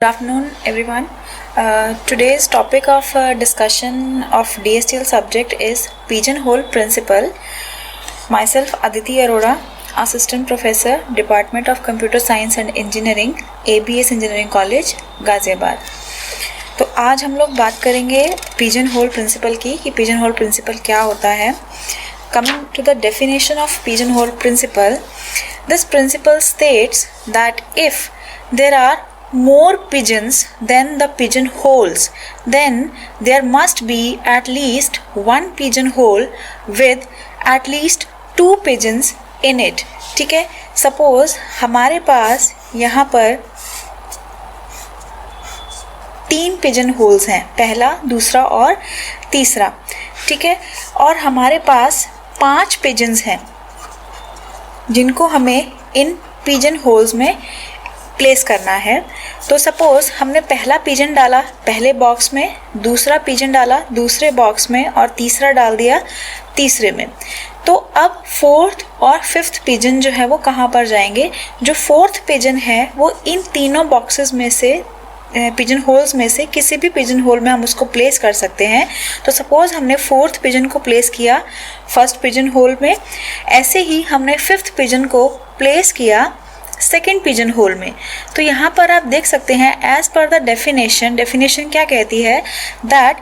Good afternoon, everyone. Today's topic of discussion of DSTL subject is pigeonhole principle. Myself, Aditi Arora, Assistant Professor, Department of Computer Science and Engineering, ABS Engineering College, Ghaziabad. तो आज हम लोग बात करेंगे pigeon hole principal की कि pigeon hole principal क्या होता है. Coming to the definition of pigeonhole principle, this principle states that if there are more pigeons than the pigeonholes, then there must be at least one pigeonhole with at least two pigeons in it. ठीक है, suppose हमारे पास यहाँ पर 3 pigeon holes हैं, पहला, दूसरा और तीसरा. ठीक है, और हमारे पास 5 पिजन्स हैं जिनको हमें इन पिजन होल्स में प्लेस करना है. तो सपोज हमने पहला पिजन डाला पहले बॉक्स में, दूसरा पिजन डाला दूसरे बॉक्स में और तीसरा डाल दिया तीसरे में. तो अब 4th और 5th पिजन जो है वो कहाँ पर जाएंगे? जो 4th पिजन है वो इन तीनों बॉक्सेस में से, पिजन होल्स में से किसी भी पिजन होल में हम उसको प्लेस कर सकते हैं. तो सपोज हमने 4th पिजन को प्लेस किया 1st पिजन होल में, ऐसे ही हमने 5th पिजन को प्लेस किया 2nd पिजन होल में. तो यहाँ पर आप देख सकते हैं एज पर द डेफिनेशन क्या कहती है, that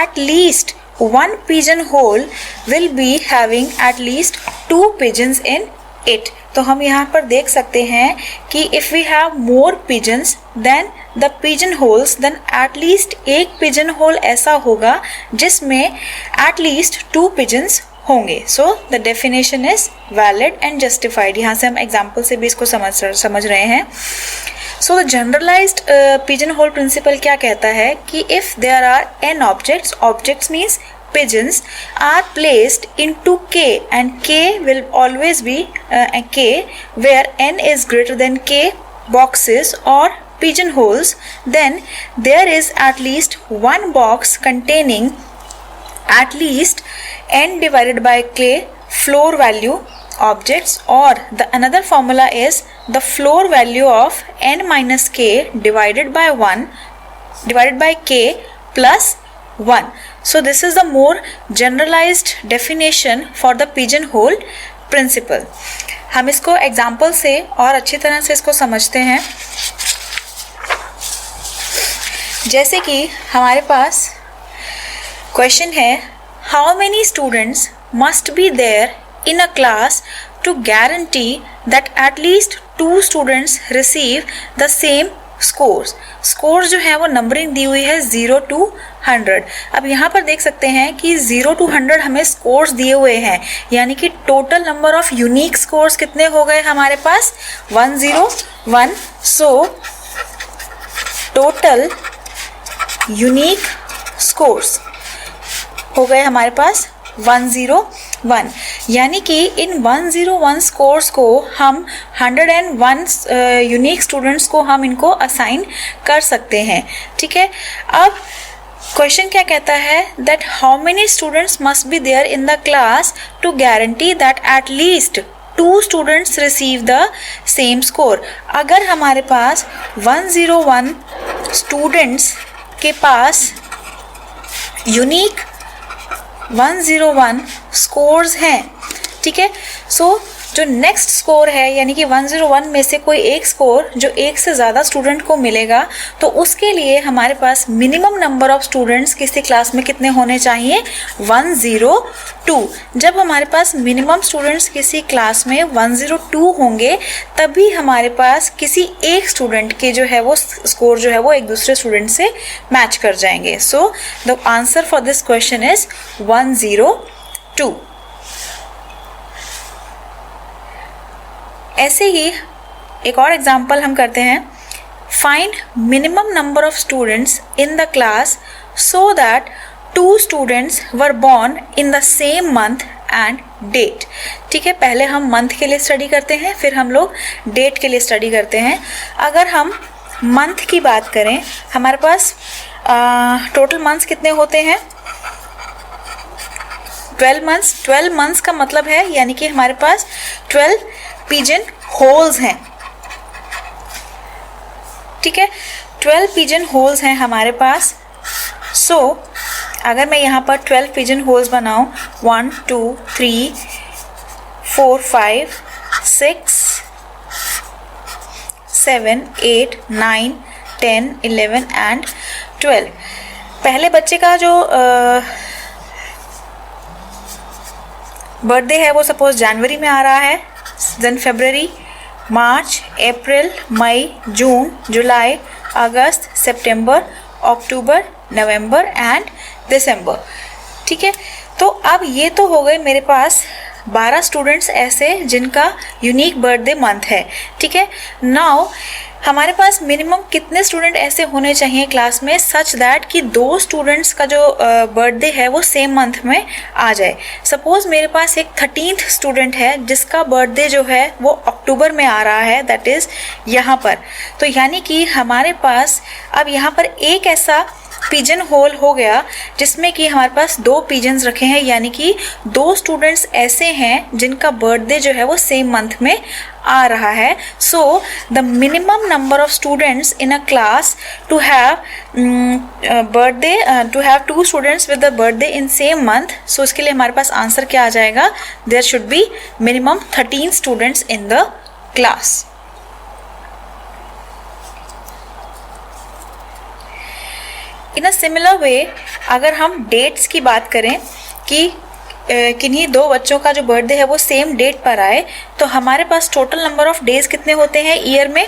at least one pigeon hole will be having at least 2 pigeons in it. तो हम यहाँ पर देख सकते हैं कि if we have more pigeons than the pigeon holes, then at least एक pigeon hole ऐसा होगा जिसमें at least 2 pigeons होंगे. So the definition is valid and justified. यहाँ से हम एग्जाम्पल से भी इसको समझ रहे हैं. So the generalized pigeonhole principle क्या कहता है कि if there are n objects means pigeons are placed into K and K will always be K where n is greater than K boxes or pigeonholes, then there is at least one box containing at least n divided by K floor value objects, or the another formula is the floor value of n minus k divided by k plus 1. So this is the more generalized definition for the pigeonhole principle. हम इसको example से और अच्छी तरह से इसको समझते हैं. जैसे कि हमारे पास क्वेश्चन है, how many students must be there in a class to guarantee that at least 2 students receive the same scores. Scores जो है वो नंबरिंग दी हुई है 0 to 100. अब यहाँ पर देख सकते हैं कि 0 to 100 हमें स्कोर्स दिए हुए हैं, यानी कि total number of unique scores कितने हो गए हमारे पास? 101. सो टोटल यूनिक स्कोर्स हो गए हमारे पास 101. यानी कि इन 101 स्कोर्स को हम 101 यूनिक स्टूडेंट्स को हम इनको असाइन कर सकते हैं. ठीक है, अब क्वेश्चन क्या कहता है, that how many students must be there in the class to guarantee that at least 2 students receive the same score. अगर हमारे पास 101 स्टूडेंट्स के पास यूनिक 101 स्कोर्स हैं, ठीक है, सो जो नेक्स्ट स्कोर है यानी कि 101 में से कोई एक स्कोर जो एक से ज़्यादा स्टूडेंट को मिलेगा, तो उसके लिए हमारे पास मिनिमम नंबर ऑफ स्टूडेंट्स किसी क्लास में कितने होने चाहिए? 102. जब हमारे पास मिनिमम स्टूडेंट्स किसी क्लास में 102 होंगे तभी हमारे पास किसी एक स्टूडेंट के जो है वो स्कोर जो है वो एक दूसरे स्टूडेंट से मैच कर जाएंगे. So the answer for this question is 102. ऐसे ही एक और एग्जाम्पल हम करते हैं, find minimum number of students in the class so that 2 students were born in the same month and date. ठीक है, पहले हम मंथ के लिए स्टडी करते हैं, फिर हम लोग डेट के लिए स्टडी करते हैं. अगर हम मंथ की बात करें, हमारे पास टोटल मंथ्स कितने होते हैं? 12 मंथ्स. 12 मंथ्स का मतलब है यानी कि हमारे पास 12 पिजन होल्स हैं. ठीक है, 12 पिजन होल्स हैं हमारे पास। सो अगर मैं यहाँ पर 12 पिजन होल्स बनाऊँ, 1 2 3 4 5 6 7 8 9 10 11 एंड 12। पहले बच्चे का जो बर्थडे है वो सपोज जनवरी में आ रहा है, then February, March, April, May, June, July, August, September, October, November and दिसंबर। ठीक है, तो अब ये तो हो गए मेरे पास 12 स्टूडेंट्स ऐसे जिनका यूनिक बर्थडे मंथ है। ठीक है, नाउ हमारे पास मिनिमम कितने स्टूडेंट ऐसे होने चाहिए क्लास में सच दैट कि 2 स्टूडेंट्स का जो बर्थडे है वो सेम मंथ में आ जाए। सपोज मेरे पास एक 13th स्टूडेंट है जिसका बर्थडे जो है वो अक्टूबर में आ रहा है, दैट इज़ यहाँ पर। तो यानी कि हमारे पास अब यहाँ पर एक ऐसा पिजन होल हो गया जिसमें कि हमारे पास 2 पिजन्स रखे हैं, यानी कि 2 स्टूडेंट्स ऐसे हैं जिनका बर्थडे जो है वो सेम मंथ में आ रहा है। So the minimum number of students in a class to have birthday to have 2 students with the birthday in same month. So इसके लिए हमारे पास आंसर क्या आ जाएगा, there should be minimum 13 students in the class. In a similar way अगर हम dates की बात करें कि किन्हीं 2 बच्चों का जो बर्थडे है वो सेम डेट पर आए, तो हमारे पास टोटल नंबर ऑफ डेज कितने होते हैं ईयर में,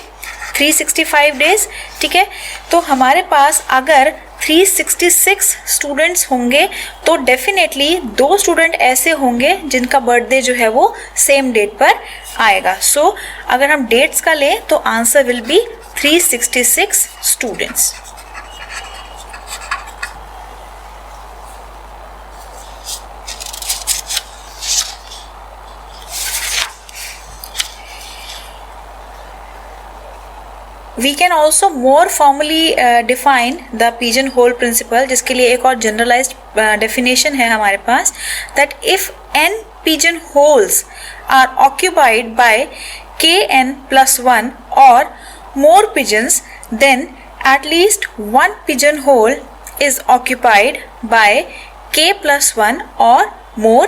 365 डेज। ठीक है, तो हमारे पास अगर 366 स्टूडेंट्स होंगे तो डेफिनेटली 2 स्टूडेंट ऐसे होंगे जिनका बर्थडे जो है वो सेम डेट पर आएगा। सो अगर हम डेट्स का लें तो answer will be 366 students. We can also more formally define the pigeonhole principle, जिसके लिए एक और generalized definition है हमारे पास, that if n pigeonholes are occupied by kn plus 1 or more pigeons, then at least 1 pigeonhole is occupied by k plus 1 or more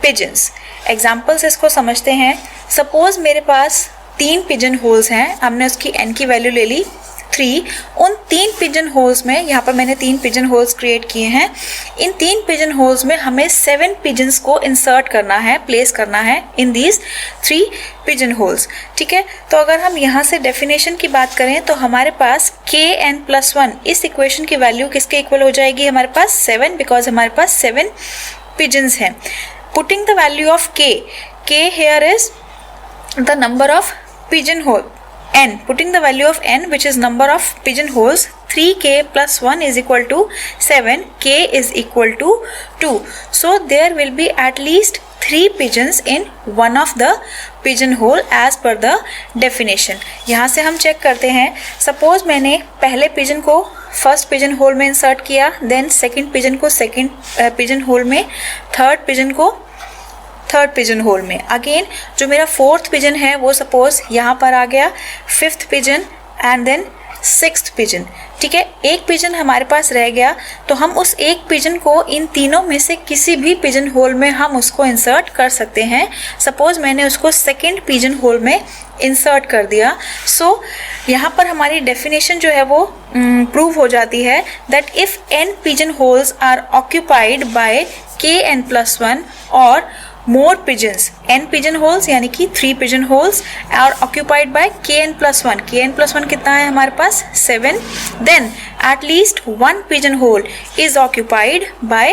pigeons. Examples इसको समझते हैं। Suppose मेरे पास 3 पिजन होल्स हैं, हमने उसकी n की वैल्यू ले ली 3। उन 3 पिजन होल्स में, यहाँ पर मैंने 3 पिजन होल्स क्रिएट किए हैं, इन 3 पिजन होल्स में हमें 7 पिजन्स को इंसर्ट करना है, प्लेस करना है इन दीज 3 पिजन होल्स। ठीक है, तो अगर हम यहाँ से डेफिनेशन की बात करें तो हमारे पास kn+1 इस इक्वेशन की वैल्यू किसके इक्वल हो जाएगी, हमारे पास 7, बिकॉज हमारे पास 7 पिजन्स हैं। Putting the value of k here is the number of pigeonhole, n, putting the value of n which is number of pigeonholes, 3k plus 1 is equal to 7, k is equal to 2. So there will be at least 3 pigeons in one of the pigeonhole as per the definition. यहाँ से हम check करते हैं। Suppose मैंने पहले pigeon को first pigeon whole में insert किया, देन सेकेंड पिजन को सेकेंड पिजन होल में, थर्ड पिजन को थर्ड पिजन होल में। अगेन जो मेरा फोर्थ पिजन है वो सपोज यहाँ पर आ गया, fifth pigeon and then sixth pigeon. ठीक है, एक पिजन हमारे पास रह गया, तो हम उस एक पिजन को इन तीनों में से किसी भी पिजन होल में हम उसको इंसर्ट कर सकते हैं। सपोज मैंने उसको सेकेंड पिजन होल में इंसर्ट कर दिया। सो यहाँ पर हमारी डेफिनेशन जो है वो प्रूव हो जाती है that if n pigeon holes are occupied by kn+1 और more pigeons, n pigeon holes यानी कि 3 pigeon holes are occupied by kn+1. kn+1 कितना है हमारे पास 7. Then at least 1 pigeon hole is occupied by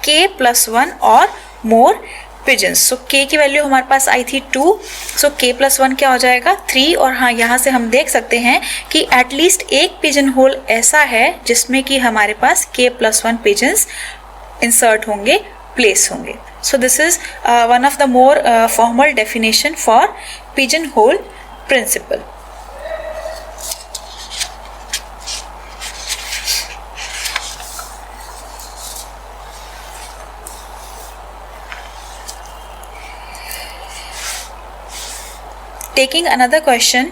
k+1 or more pigeons. So k की value हमारे पास आई थी 2. So k+1 क्या हो जाएगा 3. और हाँ, यहाँ से हम देख सकते हैं कि एटलीस्ट एक पिजन होल ऐसा है जिसमें कि हमारे पास k+1 pigeons इंसर्ट होंगे, प्लेस होंगे. So this is one of the more formal definition for pigeonhole principle. Taking another question,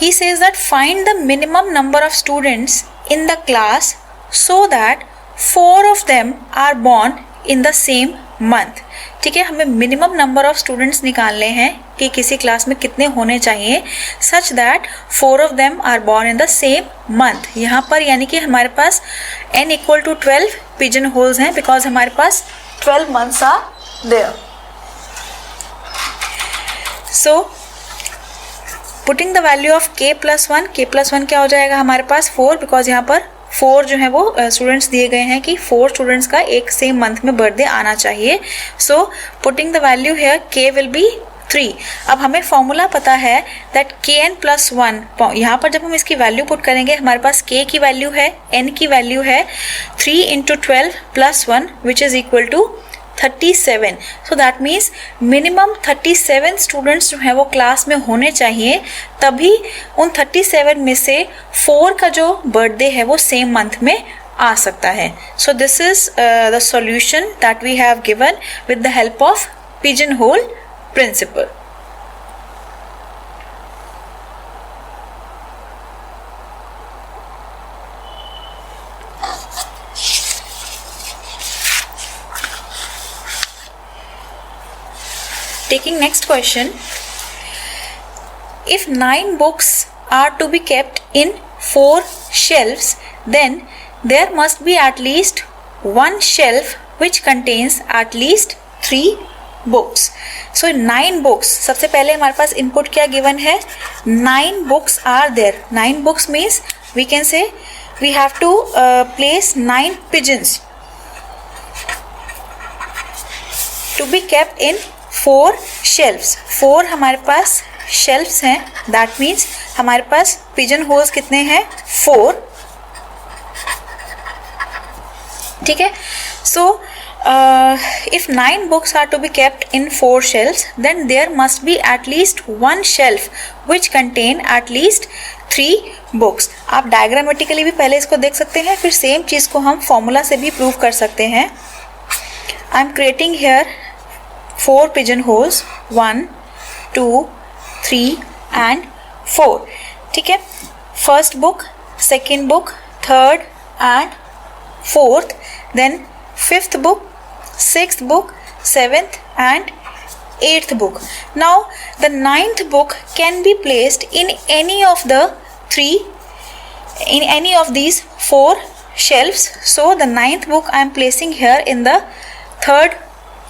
he says that find the minimum number of students in the class so that 4 of them are born in the same month. ठीक है, हमें minimum number of students निकालने हैं कि किसी class में कितने होने चाहिए, such that 4 of them are born in the same month. यहाँ पर यानी कि हमारे पास n equal to 12 pigeon holes हैं बिकॉज हमारे पास 12 months are there. So putting the value of k plus 1 क्या हो जाएगा हमारे पास 4 बिकॉज यहाँ पर 4 जो है वो स्टूडेंट्स दिए गए हैं कि 4 स्टूडेंट्स का एक सेम मंथ में बर्थडे आना चाहिए. सो putting the value here k will be 3. अब हमें फॉर्मूला पता है दैट kn प्लस 1. यहाँ पर जब हम इसकी वैल्यू पुट करेंगे हमारे पास k की वैल्यू है, n की वैल्यू है 3 into 12 plus 1 which is equal to 37. So that means minimum 37 students जो हैं वो क्लास में होने चाहिए, तभी उन 37 में से 4 का जो बर्थडे है वो सेम मंथ में आ सकता है. So this is the solution that we have given with the help of pigeon hole principle. Taking next question, if 9 books are to be kept in 4 shelves, then there must be at least one shelf which contains at least 3 books. So 9 books, सबसे पहले हमारे पास input क्या given है, 9 books are there. 9 books means we can say we have to place 9 pigeons to be kept in 4 shelves. 4 हमारे पास shelves हैं, that means हमारे पास pigeon holes कितने हैं 4. ठीक है. So if 9 books are to be kept in 4 shelves, then there must be at least one shelf which contain at least 3 books. आप diagrammatically भी पहले इसको देख सकते हैं, फिर सेम चीज़ को हम फॉर्मूला से भी प्रूव कर सकते हैं. I am creating here 4 pigeon holes, 1, 2, 3 and 4. ठीक है. First book, second book, third and fourth, then 5th book, 6th book, 7th and 8th book. Now the 9th book can be placed in any of these 4 shelves. So the 9th book I am placing here in the 3rd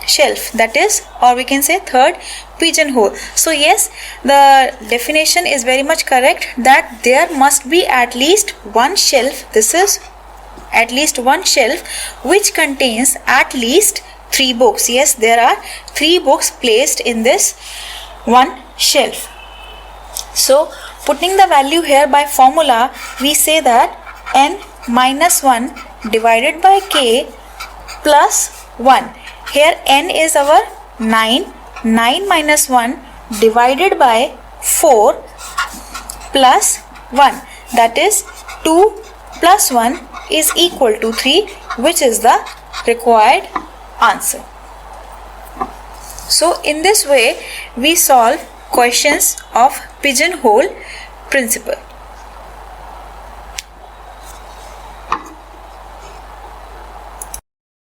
shelf, that is, or we can say 3rd pigeonhole. So yes, the definition is very much correct that there must be at least one shelf. This is at least one shelf which contains at least 3 books. Yes, there are 3 books placed in this one shelf. So putting the value here by formula, we say that n minus 1 divided by k plus 1. Here n is our 9. 9 minus 1 divided by 4 plus 1. That is 2 plus 1 is equal to 3, which is the required answer. So in this way we solve questions of pigeonhole principle.